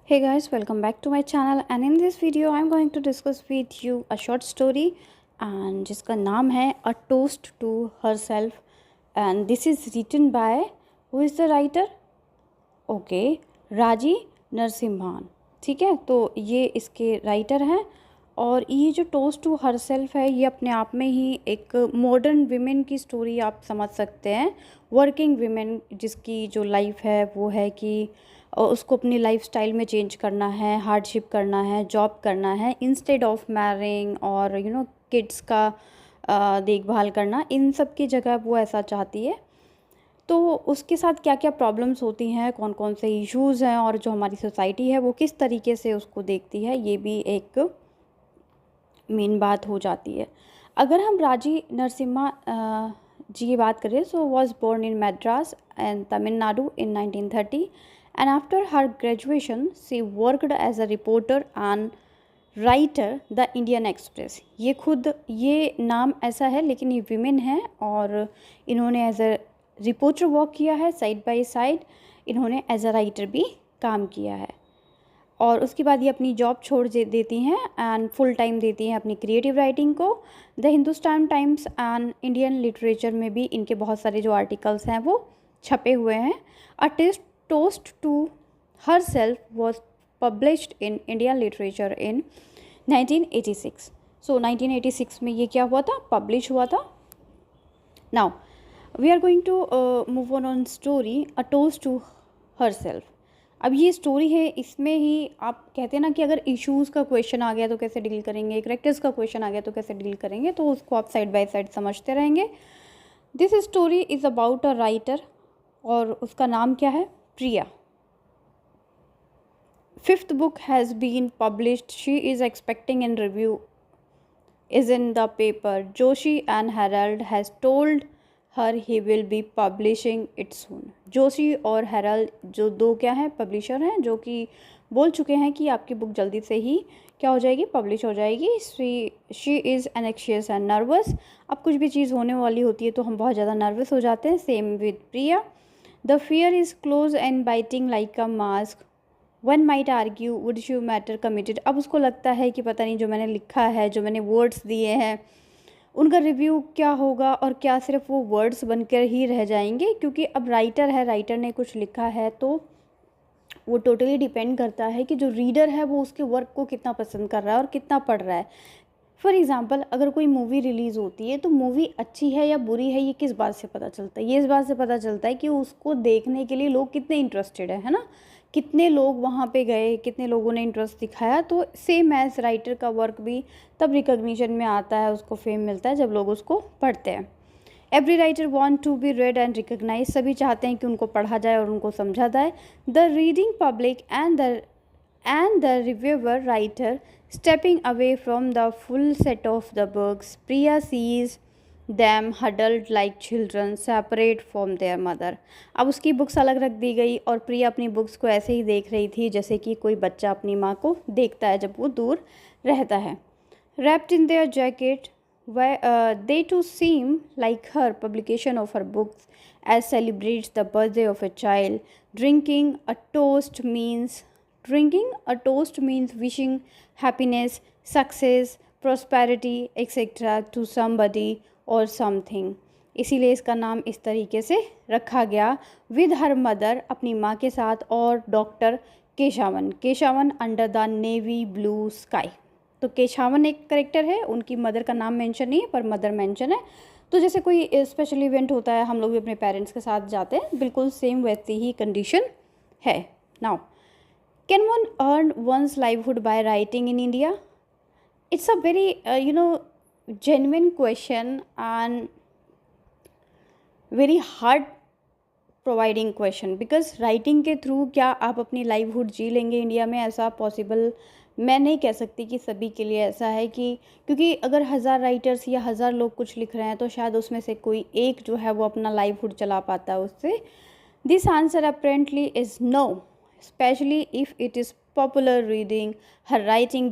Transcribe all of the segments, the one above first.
Hey guys, welcome back to my channel and in this video I'm going to discuss with you a short story and जिसका नाम है A Toast to Herself and this is written by who is the writer? Okay, राजी नरसिम्हान। ठीक है, तो ये इसके writer हैं और ये जो टोस्ट टू हरसेल्फ है ये अपने आप में ही एक मॉडर्न वीमेन की स्टोरी आप समझ सकते हैं। वर्किंग वीमेन जिसकी जो लाइफ है वो है कि उसको अपनी लाइफस्टाइल में चेंज करना है, हार्डशिप करना है, जॉब करना है इंस्टेड ऑफ मैरिंग और किड्स का देखभाल करना, इन सब की जगह वो ऐसा चाहती है। तो उसके साथ क्या क्या प्रॉब्लम्स होती हैं, कौन कौन से इश्यूज़ हैं और जो हमारी सोसाइटी है वो किस तरीके से उसको देखती है, ये भी एक मेन बात हो जाती है। अगर हम राजी नरसिम्हा जी की बात करें, so was born in Madras and Tamil Nadu in 1930 and after her graduation she worked as a reporter and writer the Indian Express. ये खुद ये नाम ऐसा है लेकिन ये विमेन है और इन्होंने एज अ रिपोर्टर वर्क किया है, साइड बाय साइड इन्होंने एज अ राइटर भी काम किया है। और उसके बाद ये अपनी जॉब छोड़ देती हैं एंड फुल टाइम देती हैं अपनी क्रिएटिव राइटिंग को। The Hindustan times and Indian literature में भी इनके बहुत सारे जो आर्टिकल्स हैं वो छपे हुए हैं। A toast to herself was published in Indian literature in 1986। So 1986 में ये क्या हुआ था, पब्लिश हुआ था। Now we are going to move on story a toast to herself. अब ये स्टोरी है, इसमें ही आप कहते हैं ना कि अगर इश्यूज़ का क्वेश्चन आ गया तो कैसे डील करेंगे, करेक्टर्स का क्वेश्चन आ गया तो कैसे डील करेंगे, तो उसको आप साइड बाय साइड समझते रहेंगे। This story is about a writer और उसका नाम क्या है, Priya. Fifth book has been published, she is expecting in review is in the paper. Joshi and Herald has told her he will be publishing it soon. Joshi और Herald जो दो क्या हैं, पब्लिशर हैं, जो कि बोल चुके हैं कि आपकी बुक जल्दी से ही क्या हो जाएगी, पब्लिश हो जाएगी। She is anxious and nervous. अब कुछ भी चीज़ होने वाली होती है तो हम बहुत ज़्यादा नर्वस हो जाते हैं। Same with Priya. The fear is close and biting like a mask. One might argue would you matter committed. अब उसको लगता है कि पता नहीं जो मैंने लिखा है, जो मैंने वर्ड्स दिए हैं, उनका रिव्यू क्या होगा और क्या सिर्फ वो वर्ड्स बनकर ही रह जाएंगे, क्योंकि अब राइटर है, राइटर ने कुछ लिखा है तो वो टोटली डिपेंड करता है कि जो रीडर है वो उसके वर्क को कितना पसंद कर रहा है और कितना पढ़ रहा है। फॉर एग्ज़ाम्पल अगर कोई मूवी रिलीज़ होती है तो मूवी अच्छी है या बुरी है ये किस बात से पता चलता है, ये इस बात से पता चलता है कि उसको देखने के लिए लोग कितने इंटरेस्टेड है ना, कितने लोग वहाँ पे गए, कितने लोगों ने इंटरेस्ट दिखाया। तो सेम एज राइटर का वर्क भी तब रिकॉग्निशन में आता है, उसको फेम मिलता है जब लोग उसको पढ़ते हैं। Every writer want to be read and recognise. सभी चाहते हैं कि उनको पढ़ा जाए और उनको समझा जाए। The reading public and the reviewer writer stepping away from the full set of the books. Priya sees them huddled like children separate from their mother. अब उसकी बुक्स अलग रख दी गई और प्रिया अपनी बुक्स को ऐसे ही देख रही थी जैसे कि कोई बच्चा अपनी माँ को देखता है जब वो दूर रहता है। Wrapped in their jacket, they too seem like her publication of her books as celebrates the birthday of a child. Drinking a toast means wishing happiness, success, prosperity, etc. to somebody or something. इसीलिए इसका नाम इस तरीके से रखा गया। With her mother, अपनी माँ के साथ, और doctor Keshavan under the navy blue sky. तो केशावन एक करेक्टर है, उनकी मदर का नाम मेंशन नहीं है पर मदर मेंशन है। तो जैसे कोई स्पेशल इवेंट होता है हम लोग भी अपने पेरेंट्स के साथ जाते हैं, बिल्कुल सेम वैसी ही कंडीशन है। Now can one earn one's livelihood by writing in India? It's a very genuine question and very hard providing question, because writing के थ्रू क्या आप अपनी लाइवहुड जी लेंगे इंडिया में, ऐसा पॉसिबल मैं नहीं कह सकती कि सभी के लिए ऐसा है कि, क्योंकि अगर 1000 राइटर्स या 1000 लोग कुछ लिख रहे हैं तो शायद उसमें से कोई एक जो है वो अपना लाइवहुड चला पाता है उससे। This answer apparently is no, especially if it is popular reading. Her writing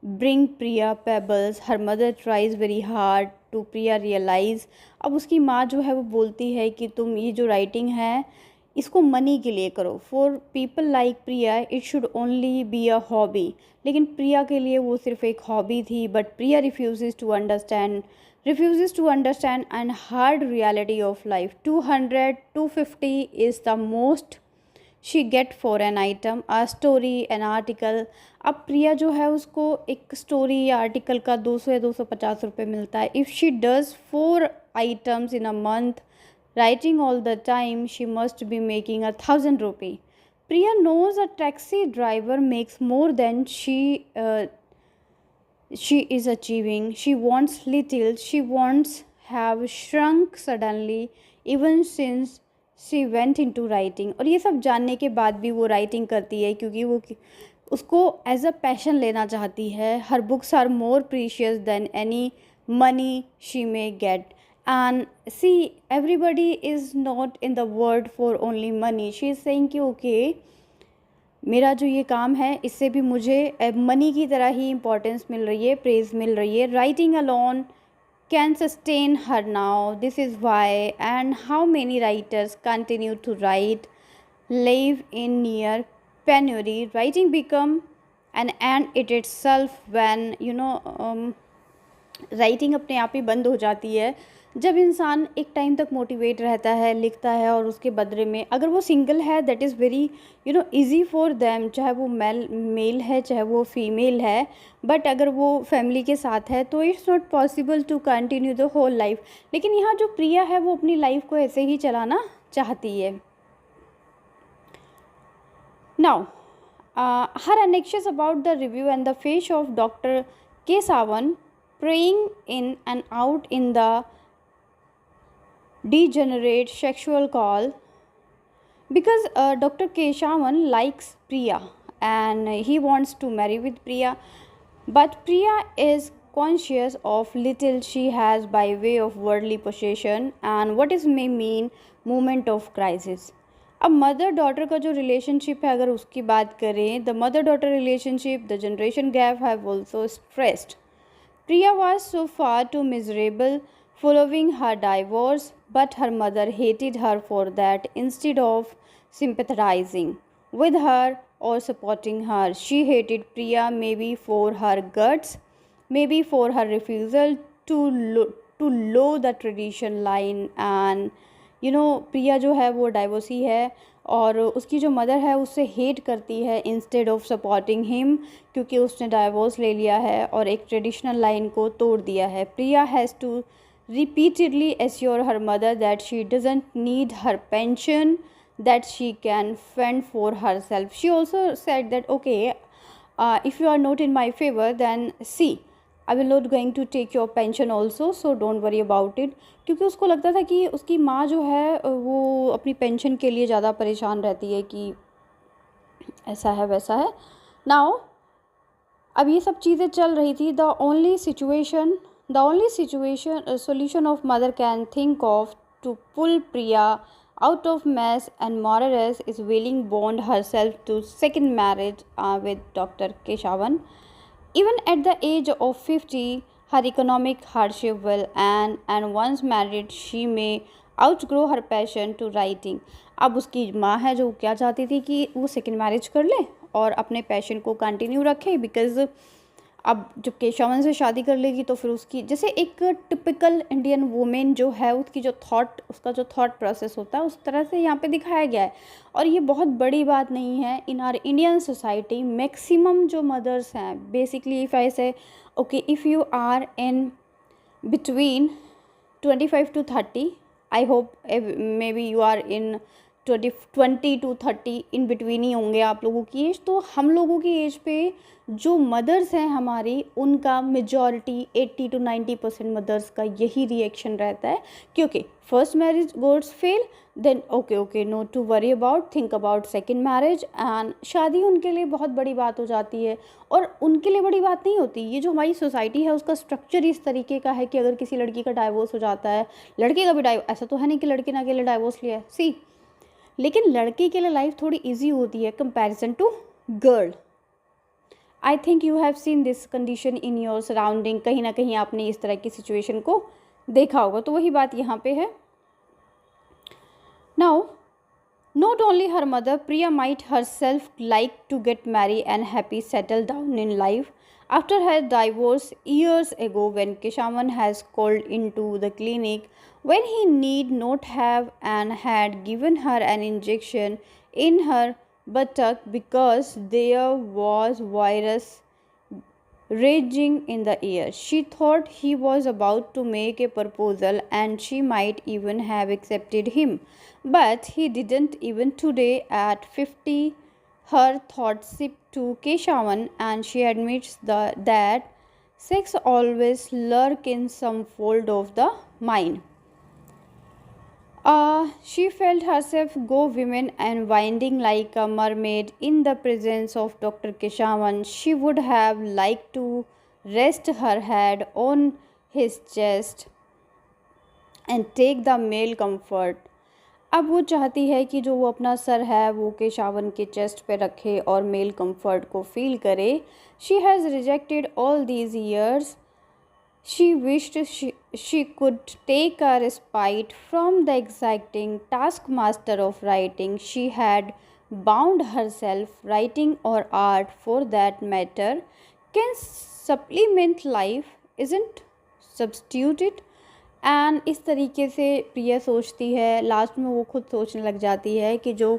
bring Priya pebbles. Her mother tries very hard to Priya realize. अब उसकी माँ जो है वो बोलती है कि तुम ये जो राइटिंग है इसको मनी के लिए करो। For people like Priya it should only be a hobby. लेकिन प्रिया के लिए वो सिर्फ एक हॉबी थी, but Priya refuses to understand and hard reality of life. 200 250 is the most she get for an item, a story, an article. अब प्रिया जो है उसको एक स्टोरी या आर्टिकल का 200 या 250 रुपये मिलता है. If she does 4 items in a month writing all the time, she must be making 1,000 rupee. Priya knows a taxi driver makes more than she is achieving. She wants little, she wants have shrunk suddenly even since she went into writing. और ये सब जानने के बाद भी वो writing करती है क्योंकि वो उसको एज अ पैशन लेना चाहती है. Her books are more precious than any money she may get. And see, everybody is not in the world for only money. She is saying कि okay, मेरा जो ये काम है इससे भी मुझे मनी की तरह ही इम्पोर्टेंस मिल रही है, प्रेज मिल रही है. Writing alone can sustain her now. This is why and how many writers continue to write live in near penury. Writing become an end it itself when writing अपने आप ही बंद हो जाती है जब इंसान एक टाइम तक मोटिवेट रहता है, लिखता है और उसके बदले में अगर वो सिंगल है that is very easy for them, चाहे वो मेल है चाहे वो फीमेल है. बट अगर वो फैमिली के साथ है तो it's not possible to continue the whole life. लेकिन यहाँ जो प्रिया है वो अपनी लाइफ को ऐसे ही चलाना चाहती है. Now her anxious about the review and the face of Dr. Kesavan preying in and out in the degenerate sexual call because Dr. Keshavan likes Priya and he wants to marry with Priya, but Priya is conscious of little she has by way of worldly possession and what is may mean moment of crisis. अब mother daughter का जो relationship है अगर उसकी बात करें, the mother daughter relationship, the generation gap have also stressed. Priya was so far too miserable following her divorce, but her mother hated her for that. Instead of sympathizing with her or supporting her, she hated Priya maybe for her guts, maybe for her refusal to low the tradition line. And प्रिया जो है वो divorcee है और उसकी जो mother है उससे hate करती है इंस्टेड ऑफ सपोर्टिंग हिम, क्योंकि उसने डाइवोर्स ले लिया है और एक ट्रेडिशनल लाइन को तोड़ दिया है. Priya has to repeatedly assure her mother that she doesn't need her pension, that she can fend for herself. She also said that okay, if you are not in my favor then see, I will not going to take your pension also, so don't worry about it. क्योंकि उसको लगता था कि उसकी माँ जो है वो अपनी पेंशन के लिए ज़्यादा परेशान रहती है कि ऐसा है वैसा है. नाउ अब ये सब चीज़ें चल रही थी. The only solution of mother can think of to pull Priya out of mess and morass is willing bond herself to second marriage with Dr. Keshavan. Even at the age of 50, her economic hardship will end, and once married, she may outgrow her passion to writing. अब उसकी माँ है जो क्या चाहती थी कि वो सेकेंड मैरिज कर ले और अपने पैशन को कंटिन्यू रखे, बिकॉज अब जब केशवन से शादी कर लेगी तो फिर उसकी जैसे एक टिपिकल इंडियन वुमेन जो है उसका जो थॉट प्रोसेस होता है उस तरह से यहाँ पे दिखाया गया है. और ये बहुत बड़ी बात नहीं है. In our Indian society maximum जो मदर्स हैं, basically if I say okay, if you are in between 25 to 30, I hope maybe you are in 20 to 30, in between ही होंगे आप लोगों की एज. तो हम लोगों की एज पे जो मदर्स हैं हमारी, उनका मेजॉरिटी 80 to 90% मदर्स का यही रिएक्शन रहता है क्योंकि first marriage goes fail, then okay no to worry about, think about second marriage. And शादी उनके लिए बहुत बड़ी बात हो जाती है. और उनके लिए बड़ी बात नहीं होती. ये जो हमारी सोसाइटी है उसका स्ट्रक्चर इस तरीके का है कि अगर किसी लड़की का डाइवोर्स हो जाता है, लड़के का भी ऐसा तो है नहीं कि लड़के ने अकेले डाइवोर्स लिया है सी, लेकिन लड़के के लिए लाइफ थोड़ी ईजी होती है comparison to girl. I think you have seen this condition in your surrounding. कहीं ना कहीं आपने इस तरह की सिचुएशन को देखा होगा. तो वही बात यहाँ पे है. Now Not only her mother, Priya might herself like to get married and happy settle down in life. After her divorce years ago, when Keshavan has called into the clinic when he need not have and had given her an injection in her buttock because there was virus raging in the air. She thought he was about to make a proposal and she might even have accepted him. But he didn't. Even today, at 50, her thoughts sip to Keshavan and she admits that sex always lurk in some fold of the mind. She felt herself go women and winding like a mermaid in the presence of Dr. Keshavan. She would have liked to rest her head on his chest and take the male comfort. अब वो चाहती है कि जो वो अपना sir है वो केशावन के चेस्ट पे रखे और मेल कंफर्ट को फील करे. She has rejected all these years. She wished she could take a respite from the exacting taskmaster of writing. She had bound herself. Writing or art, for that matter, can supplement life, isn't substitute it. And इस तरीके से प्रिया सोचती है. Last में वो खुद सोचने लग जाती है कि जो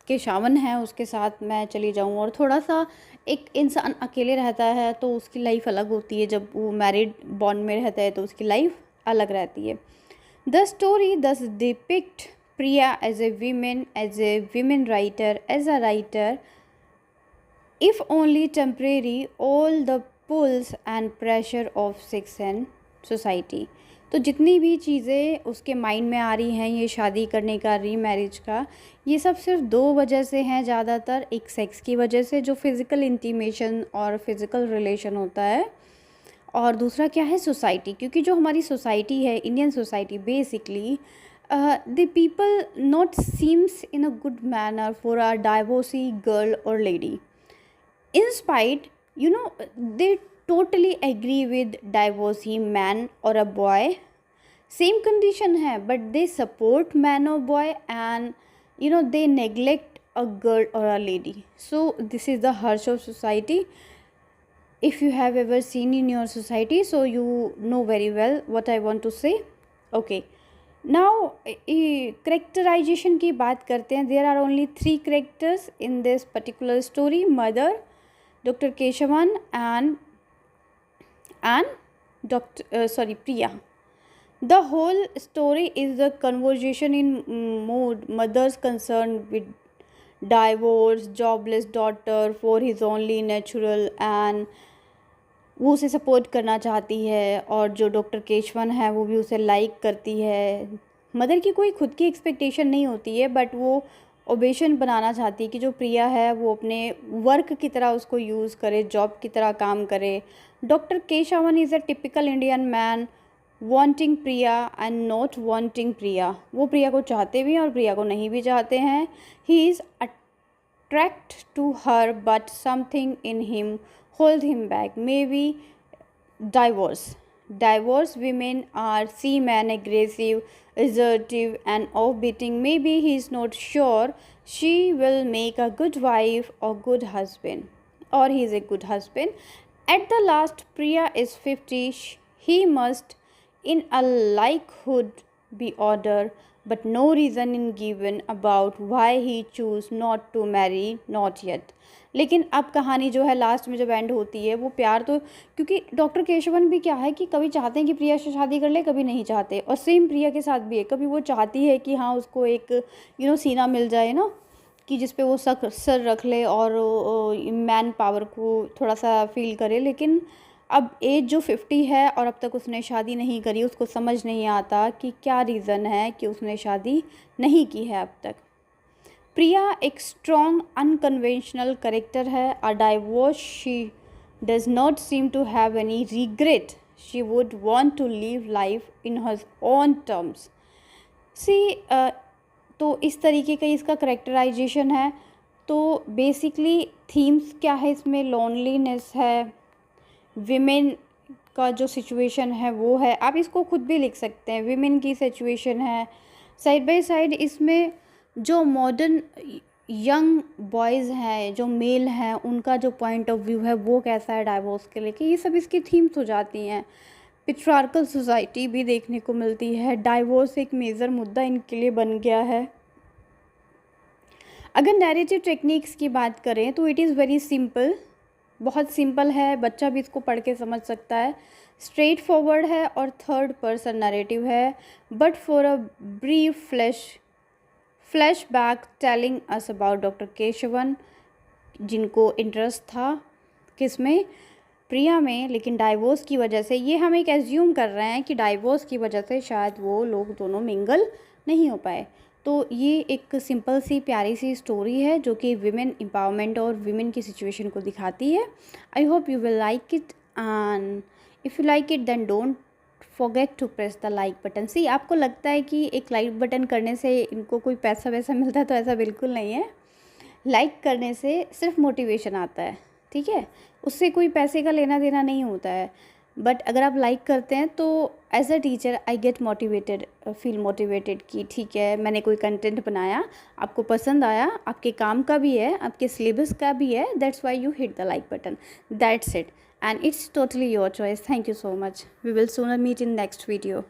केशावन है उसके साथ मैं चली जाऊं. और थोड़ा सा एक इंसान अकेले रहता है तो उसकी लाइफ अलग होती है, जब वो मैरिड बॉन्ड में रहता है तो उसकी लाइफ अलग रहती है. The story thus depict Priya as a women writer, as a writer, if only temporary, all the pulls and pressure of sex and society. तो जितनी भी चीज़ें उसके माइंड में आ रही हैं ये शादी करने का, रीमैरिज का, ये सब सिर्फ दो वजह से हैं ज़्यादातर. एक सेक्स की वजह से जो फिज़िकल इंटीमेशन और फिज़िकल रिलेशन होता है, और दूसरा क्या है, सोसाइटी. क्योंकि जो हमारी सोसाइटी है, Indian society, basically the people not seems in a good manner for a divorcee girl और lady. In spite, they totally agree with divorcee man or a boy. Same condition है, but they support man or boy, and they neglect a girl or a lady. So this is the harsh of society. If you have ever seen in your society, so you know very well what I want to say. Okay. Now characterization की बात करते हैं. There are only 3 characters in this particular story: mother, Dr. Keshavan, and Priya. The whole story is the conversation in mood. Mother's concern with divorce, jobless daughter for his only natural, and वो उसे support करना चाहती है. और जो doctor Keshavan है वो भी उसे लाइक करती है. मदर की कोई खुद की एक्सपेक्टेशन नहीं होती है, बट वो ओबेशन बनाना चाहती है कि जो प्रिया है वो अपने वर्क की तरह उसको यूज़ करे, जॉब की तरह काम करे. Doctor Keshavan is a typical Indian man, wanting Priya and not wanting Priya. वो प्रिया को चाहते भी हैं और प्रिया को नहीं भी चाहते हैं. He is attract to her but something in him hold him back. Maybe divorce women are seen and aggressive, assertive, and offbeating. Maybe he is not sure she will make a good wife or good husband, or he is a good husband. At the last, Priya is 50. He must in a likelihood be order, but no reason in given about why he choose not to marry, not yet. लेकिन अब कहानी जो है last में जब and होती है वो प्यार तो, क्योंकि डॉक्टर केशवन भी क्या है कि कभी चाहते हैं कि प्रिया से शादी कर ले, कभी नहीं चाहते. और सेम प्रिया के साथ भी है. कभी वो चाहती है कि हाँ उसको एक सीना मिल जाए ना, कि जिस पे वो सर रख ले और मैन पावर को थोड़ा सा फील करे. लेकिन अब एज जो 50 है और अब तक उसने शादी नहीं करी, उसको समझ नहीं आता कि क्या रीज़न है कि उसने शादी नहीं की है अब तक. प्रिया एक स्ट्रॉन्ग अनकन्वेंशनल करेक्टर है. A divorce she does not seem to have any regret. She would want to live life in her own terms. तो इस तरीके का इसका करेक्टराइजेशन है. तो बेसिकली थीम्स क्या है इसमें, लोनलीनेस है, विमेन का जो सिचुएशन है वो है. आप इसको खुद भी लिख सकते हैं, विमेन की सिचुएशन है. साइड बाय साइड इसमें जो मॉडर्न यंग बॉयज़ हैं, जो मेल हैं, उनका जो पॉइंट ऑफ व्यू है वो कैसा है डाइवोर्स के लेके, ये सब इसकी थीम्स हो जाती हैं। पिट्रार्कल सोसाइटी भी देखने को मिलती है, डाइवोर्स एक मेजर मुद्दा इनके लिए बन गया है। अगर नैरेटिव टेक्निक्स की बात करें तो इट इज़ वेरी सिंपल, बहुत सिंपल है, बच्चा भी इसको पढ़ के समझ सकता है। स्ट्रेट फॉरवर्ड है और थर्ड पर्सन नैरेटिव है, but for a brief flashback telling us about doctor Keshavan, जिनको इंटरेस्ट था किसमें, प्रिया में, लेकिन डाइवोर्स की वजह से, ये हम एक एज्यूम कर रहे हैं कि डाइवोर्स की वजह से शायद वो लोग दोनों मिंगल नहीं हो पाए। तो ये एक सिंपल सी प्यारी सी स्टोरी है जो कि विमेन एम्पावरमेंट और विमेन की सिचुएशन को दिखाती है। I hope you will like it, and if you like it then don't forget to press the like button. See, आपको लगता है कि एक लाइक बटन करने से इनको कोई पैसा वैसा मिलता है, तो ऐसा बिल्कुल नहीं है। लाइक करने से सिर्फ मोटिवेशन आता है, ठीक है, उससे कोई पैसे का लेना देना नहीं होता है। बट अगर आप लाइक करते हैं तो as a teacher I get motivated, feel motivated कि ठीक है, मैंने कोई कंटेंट बनाया, आपको पसंद आया, आपके काम का भी है, आपके सिलेबस का भी है, that's why you hit the like button, that's it, and it's totally your choice. Thank you so much, we will sooner meet in next video.